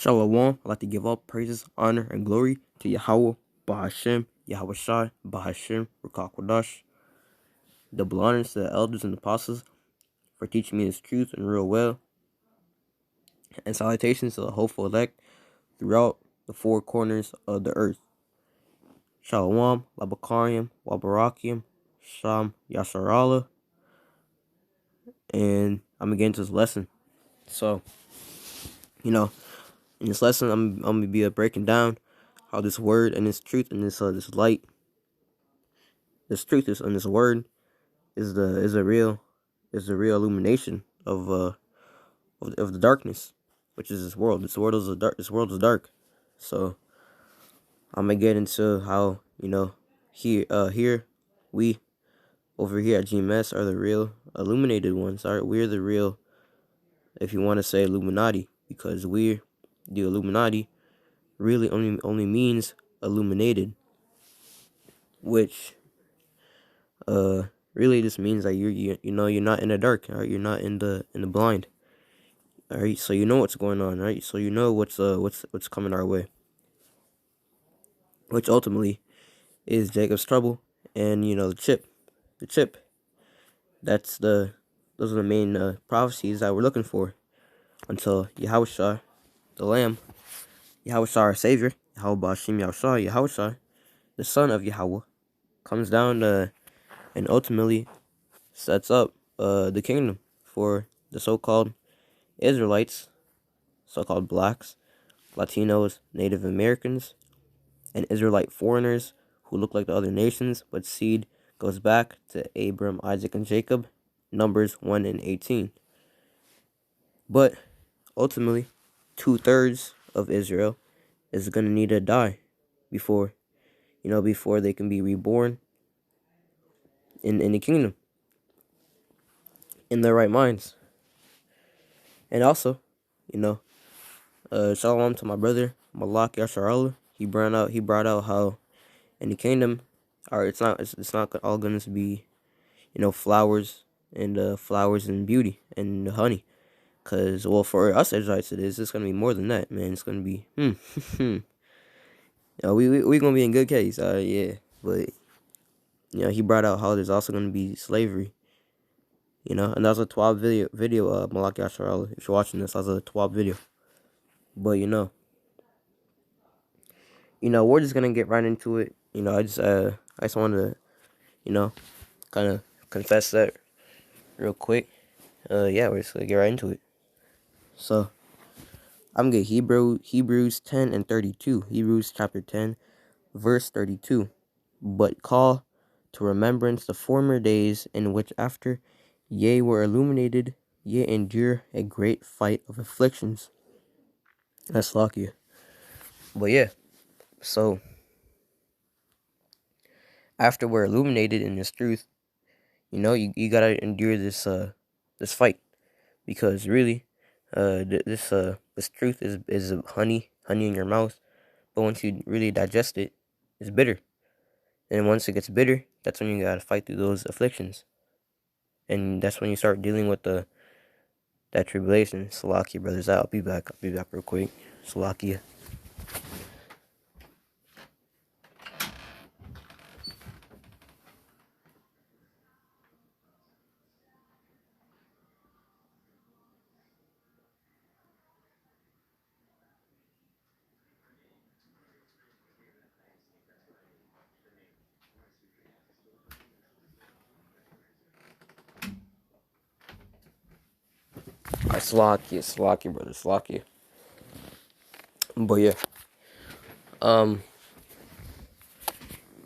Shalom. I'd like to give all praises, honor, and glory to Yahweh, Bahashem, Yahweh Shai, Bahashem, Rukakwadash. Double honors to the elders and apostles for teaching me His truth and real well. And salutations to the hopeful elect throughout the four corners of the earth. Shalom, Labakarium, Wabarakium, Sham, Yasharallah. And I'm going to get into this lesson. So, in this lesson, I'm going to be breaking down how this word and this truth and this light, this truth is and this word is the real illumination of the darkness, which is this world. This world is dark. So I'm gonna get into how here we over here at GMS are the real illuminated ones. We're the real, if you want to say, Illuminati, because the Illuminati really only means illuminated, which really just means that you're not in the dark. All right, you're not in the blind. All right, so you know what's going on. Right, so you know what's coming our way, which ultimately is Jacob's trouble, and the chip. Those are the main prophecies that we're looking for until Yahushua, the Lamb, Yahushua our Savior, Yahweh Bashim Yahushua, Yahushua, the Son of Yahweh, comes down and ultimately sets up the kingdom for the so-called Israelites, so-called blacks, Latinos, Native Americans, and Israelite foreigners who look like the other nations, but seed goes back to Abram, Isaac, and Jacob, Numbers 1 and 18. But ultimately, 2/3 of Israel is going to need to die before they can be reborn in the kingdom, in their right minds. And also, shalom to my brother Malak Yasharallah. He brought out how in the kingdom, it's not all going to be flowers and beauty and honey, cause for us Israelites it's going to be more than that, man. It's going to be we going to be in good case, yeah. But he brought out how there's also going to be slavery, and that was a 12 video Malak Yasharallah. If you're watching this, that was a 12 video. But we're just gonna get right into it. I just wanted to, kind of confess that real quick. Yeah, we're just gonna get right into it. So, I'm gonna get Hebrews 10 and 32. Hebrews chapter 10, verse 32. But call to remembrance the former days in which after ye were illuminated, ye endure a great fight of afflictions. That's lucky. But yeah, so after we're illuminated in this truth, you gotta endure this fight, because really, this truth is honey in your mouth, but once you really digest it, it's bitter, and once it gets bitter, that's when you gotta fight through those afflictions, and that's when you start dealing with that tribulation. Salakia, brothers, I'll be back real quick. Salakia. Alright, Salakia, brothers, Salakia. But yeah,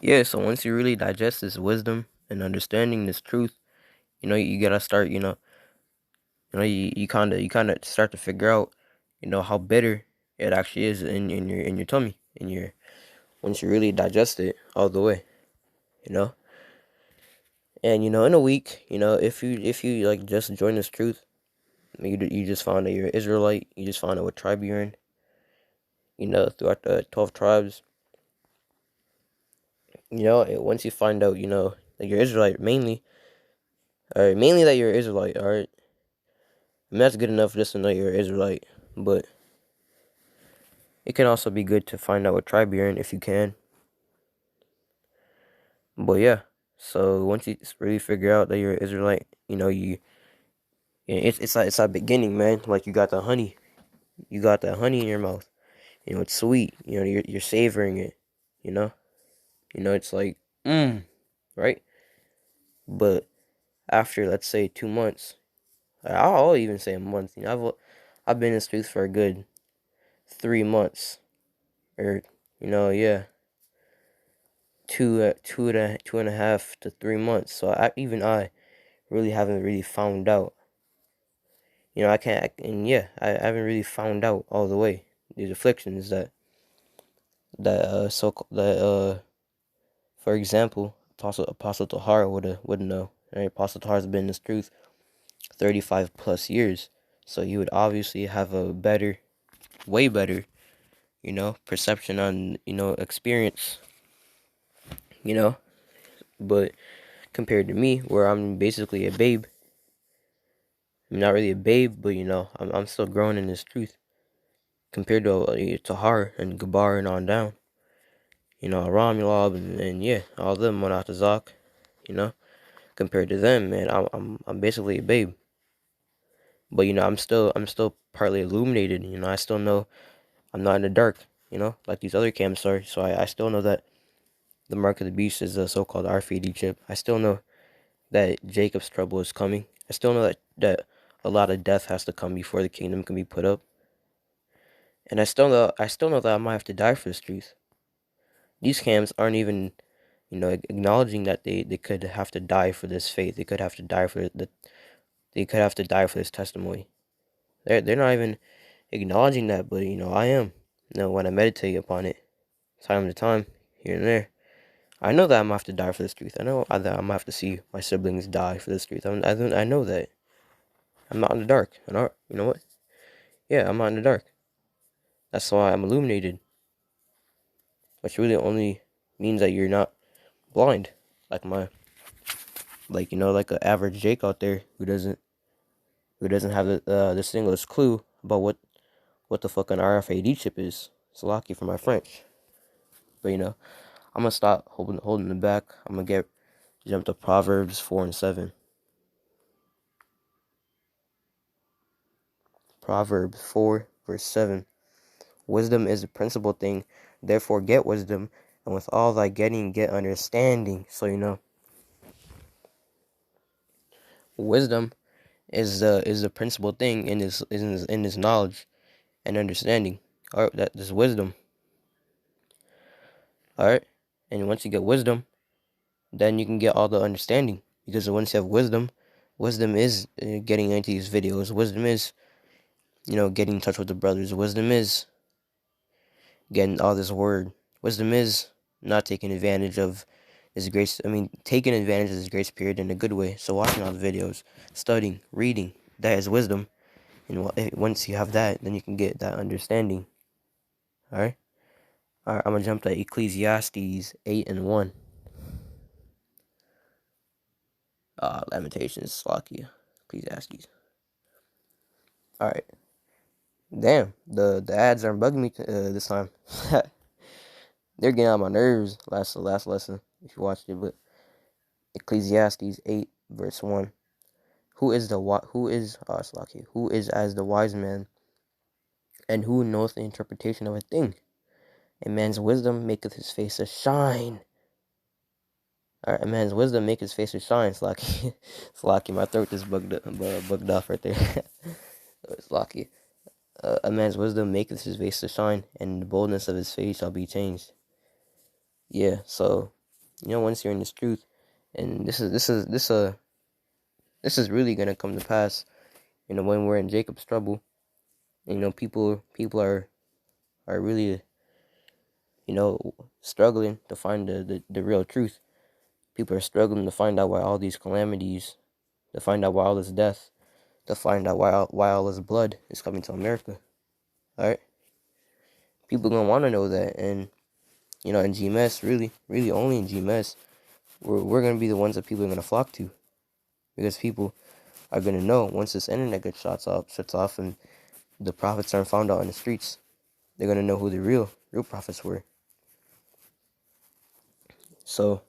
yeah. So once you really digest this wisdom and understanding this truth, you gotta start, you kind of start to figure out, how bitter it actually is in your tummy, once you really digest it all the way, and in a week, if you like just join this truth, you just found out you're an Israelite, you just found out what tribe you're in, throughout the 12 tribes, once you find out, that you're Israelite mainly that you're Israelite, all right. I mean, that's good enough just to know you're Israelite, but It can also be good to find out what tribe you're in if you can. But yeah, so once you really figure out that you're an Israelite, it's like beginning, man. Like you got the honey in your mouth. It's sweet. You're savoring it. You know, it's like right. But after, let's say, 2 months, I'll even say a month. I've been in this truth for a good 3 months, or yeah, two and a half to 3 months. So I really haven't really found out. I can't, and yeah, I haven't really found out all the way these afflictions that for example, Apostle Tahar would know. Right? Apostle Tahar's been in this truth 35 plus years, so you would obviously have a better, way better, perception on experience, you know. But compared to me, where I'm basically a babe, I'm not really a babe, but I'm still growing in this truth compared to Tahar and Gabar and on down. Ramulab and yeah, all of them Monatazak, compared to them, man, I'm basically a babe. But I'm still partly illuminated. I still know I'm not in the dark. Like these other camps are. So I still know that the mark of the beast is a so-called RFID chip. I still know that Jacob's trouble is coming. I still know that a lot of death has to come before the kingdom can be put up. And I still know that I might have to die for this truth. These camps aren't even acknowledging that they could have to die for this faith. They could have to die for they could have to die for this testimony. They're not even acknowledging that, but I am. When I meditate upon it, time to time, here and there, I know that I'm gonna have to die for this truth. I know that I'm gonna have to see my siblings die for this truth. I know that. I'm not in the dark. You know what? Yeah, I'm not in the dark. That's why I'm illuminated. Which really only means that you're not blind, like like an average Jake out there who doesn't have the singlest clue about what the fucking RFID chip is. It's lucky for my French. But I'm gonna stop holding it back. I'm gonna jump to Proverbs 4 and 7. Proverbs 4 verse 7. Wisdom is the principal thing, therefore get wisdom, and with all thy getting get understanding. So wisdom is the principal thing in this knowledge and understanding. Alright, that's wisdom. Alright? And once you get wisdom, then you can get all the understanding. Because once you have wisdom is getting into these videos. Wisdom is, getting in touch with the brothers. Wisdom is getting all this word. Wisdom is not taking advantage of this grace. I mean, taking advantage of this grace period in a good way. So watching all the videos, studying, reading, that is wisdom. And once you have that, then you can get that understanding. Alright? Alright, I'm gonna jump to Ecclesiastes 8 and 1. Lamentations, Slakia, Ecclesiastes. Alright. Damn, the ads aren't bugging me this time. They're getting on my nerves. Last lesson, if you watched it, but Ecclesiastes 8 verse 1. Who is Slakia? Who is as the wise man, and who knoweth the interpretation of a thing? A man's wisdom maketh his face to shine. Alright, a man's wisdom maketh his face to shine. Slakia, Slakia, my throat is bugged off right there. Slakia. A man's wisdom maketh his face to shine, and the boldness of his face shall be changed. Yeah, so once you're in this truth, and this is really gonna come to pass. When we're in Jacob's trouble, people are really struggling to find the real truth. People are struggling to find out why all these calamities, to find out why all this death, to find out why all this blood is coming to America. All right, people gonna want to know that, and in GMS, really only in GMS, we're gonna be the ones that people are gonna flock to, because people are gonna know once this internet gets shuts off, and the prophets aren't found out in the streets. They're gonna know who the real prophets were. So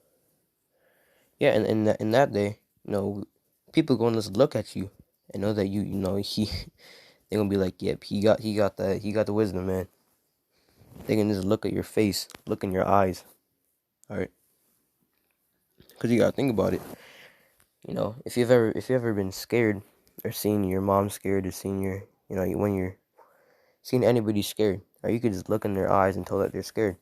yeah, and in that day, people gonna just look at you and know that they're gonna be like, yep, he got the wisdom, man. They can just look at your face, look in your eyes, all right? Because you gotta think about it. If you've ever been scared, or seen your mom scared, or seen when you're seeing anybody scared, or you could just look in their eyes and tell that they're scared.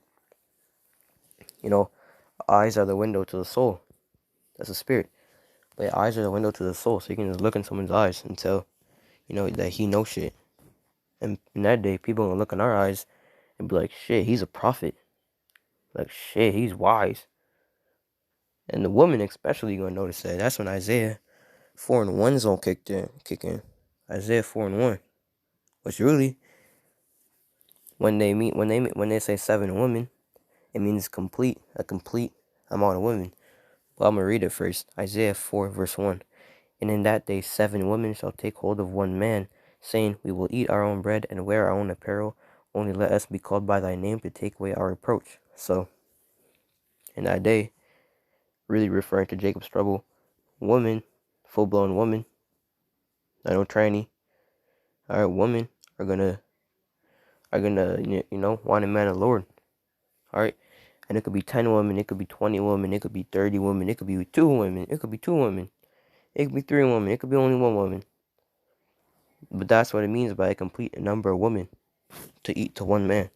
Eyes are the window to the soul. That's the spirit. But eyes are the window to the soul, so you can just look in someone's eyes and tell, that he knows shit. And in that day, people gonna look in our eyes and be like, shit, he's a prophet. Like, shit, he's wise. And the woman especially gonna notice that. That's when Isaiah 4:1 gonna kick in. Isaiah 4:1, which really, when they say 7 women, it means a complete amount of women. Well, I'm gonna read it first. Isaiah 4:1. And in that day 7 women shall take hold of one man, saying, we will eat our own bread and wear our own apparel. Only let us be called by thy name to take away our reproach. So, in that day, really referring to Jacob's trouble, woman, full-blown woman, not no tranny, alright, women are gonna want a man of the Lord. Alright? And it could be 10 women, it could be 20 women, it could be 30 women, it could be 2 women, it could be 2 women, it could be 3 women, it could be only 1 woman. But that's what it means by a complete number of women to eat to 1 man.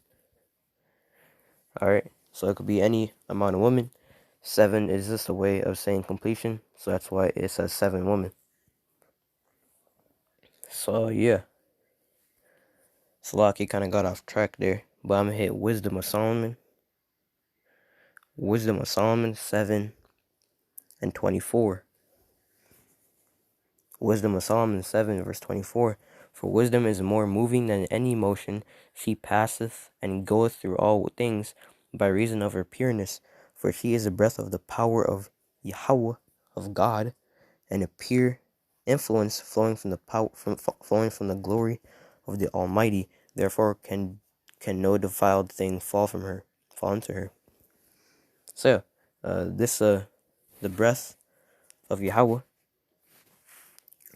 Alright? So it could be any amount of women. 7 is just a way of saying completion, so that's why it says 7 women. So yeah. Salaki kind of got off track there, but I'm gonna hit Wisdom of Solomon. Wisdom of Solomon 7 and 24. Wisdom of Solomon 7 verse 24. For wisdom is more moving than any motion. She passeth and goeth through all things by reason of her pureness. For she is the breath of the power of Yahweh, of God, and a pure influence flowing from the glory of the Almighty. Therefore can no defiled thing fall into her. So the breath of Yahweh,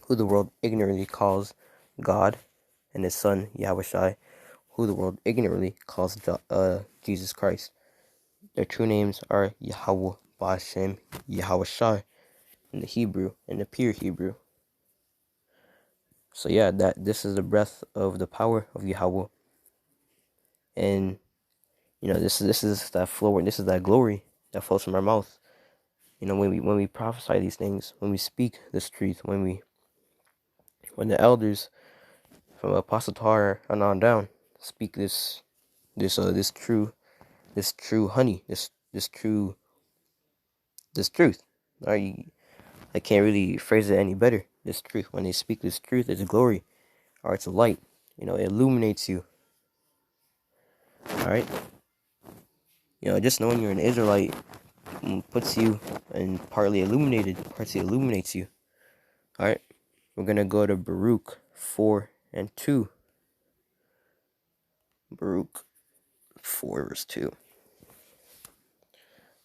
who the world ignorantly calls God, and his son Yahushai, who the world ignorantly calls Jesus Christ. Their true names are Yahweh, Bashem, Yahushai, in the Hebrew, in the pure Hebrew. So yeah, this is the breath of the power of Yahweh, and this is that flow, this is that glory that flows from our mouth. When we prophesy these things, when we speak this truth, when the elders from Apostle Tar and on down speak this true honey, this truth. I can't really phrase it any better. This truth, when they speak this truth, it's glory, or it's a light. It illuminates you. All right. Just knowing you're an Israelite puts you and partly illuminates you. All right. We're gonna go to Baruch 4 and 2. Baruch 4 verse 2.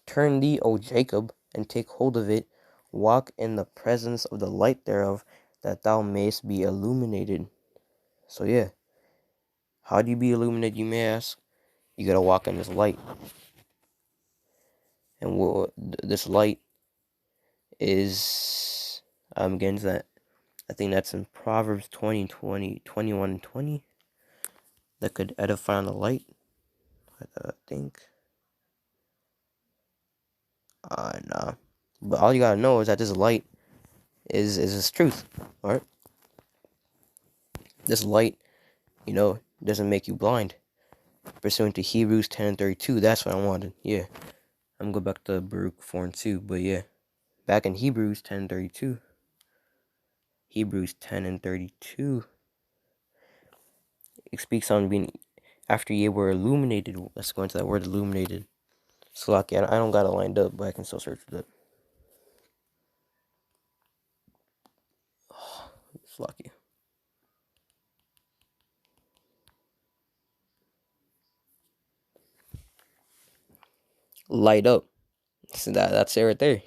Turn thee, O Jacob, and take hold of it. Walk in the presence of the light thereof, that thou mayest be illuminated. So yeah, how do you be illuminated, you may ask? You gotta walk in this light. And this light is, I'm getting to that. I think that's in Proverbs 21 and 20. That could edify on the light. I think. Nah. But all you gotta know is that this light is this truth. Alright? This light, doesn't make you blind. Pursuant to Hebrews 10 and 32, that's what I wanted. Yeah. I'm gonna go back to Baruch 4 and 2, but yeah. Back in Hebrews 10 and 32. Hebrews 10 and 32. It speaks on being, after ye were illuminated. Let's go into that word illuminated. Slaki, I don't got it lined up, but I can still search it up. Slaki. light up. So that's it right there.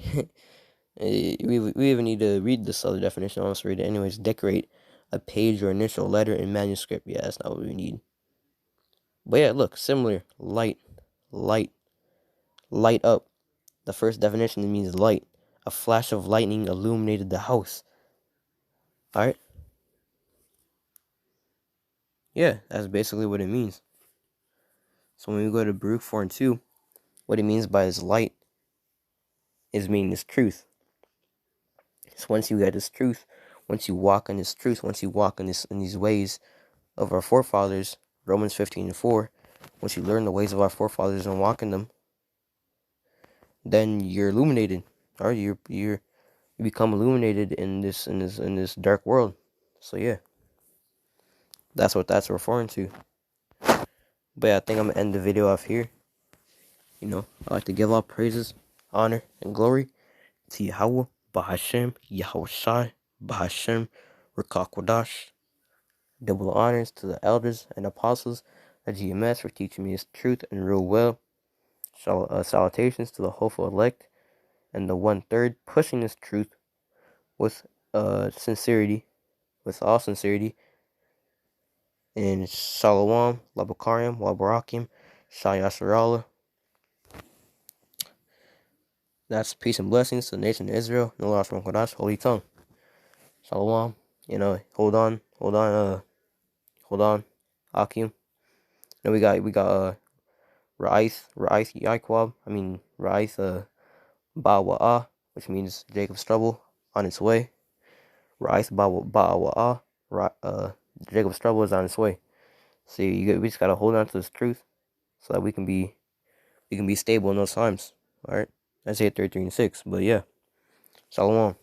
We even need to read this other definition. I'll just read it anyways. Decorate a page or initial letter in manuscript. Yeah, that's not what we need. But yeah, look, similar. Light, light, light up. The first definition means light. A flash of lightning illuminated the house. Alright? Yeah, that's basically what it means. So when we go to Baruch 4 and 2, what it means by his light is meaning this truth. So once you get this truth, once you walk in this truth, once you walk in these ways of our forefathers, Romans 15 and 4, once you learn the ways of our forefathers and walk in them, then you're illuminated. Or you become illuminated in this dark world. So yeah. That's what that's referring to. But yeah, I think I'm gonna end the video off here. You know, I like to give all praises, honor, and glory to Yahweh, Bahashem, Yahweh Shai, Bahashem, Rakakwadash. Double honors to the elders and apostles at GMS for teaching me his truth and real well. Salutations to the hopeful elect and the 1/3 pushing this truth with sincerity, with all sincerity. And Shalom, Labakarim, Wabarakim, Shayasharallah. That's peace and blessings to the nation of Israel. No loss from Kodash, holy tongue. Shalom. You know, hold on, Akim. Then we got Ra'ith Yaikwab. I mean Ra'ith Ba'wa'ah, which means Jacob's trouble on its way. Ra'ith Ba'wa'ah, Jacob's trouble is on its way. So we just gotta hold on to this truth so that we can be stable in those times. Alright? Isaiah 33 and 6. But yeah. Shalom.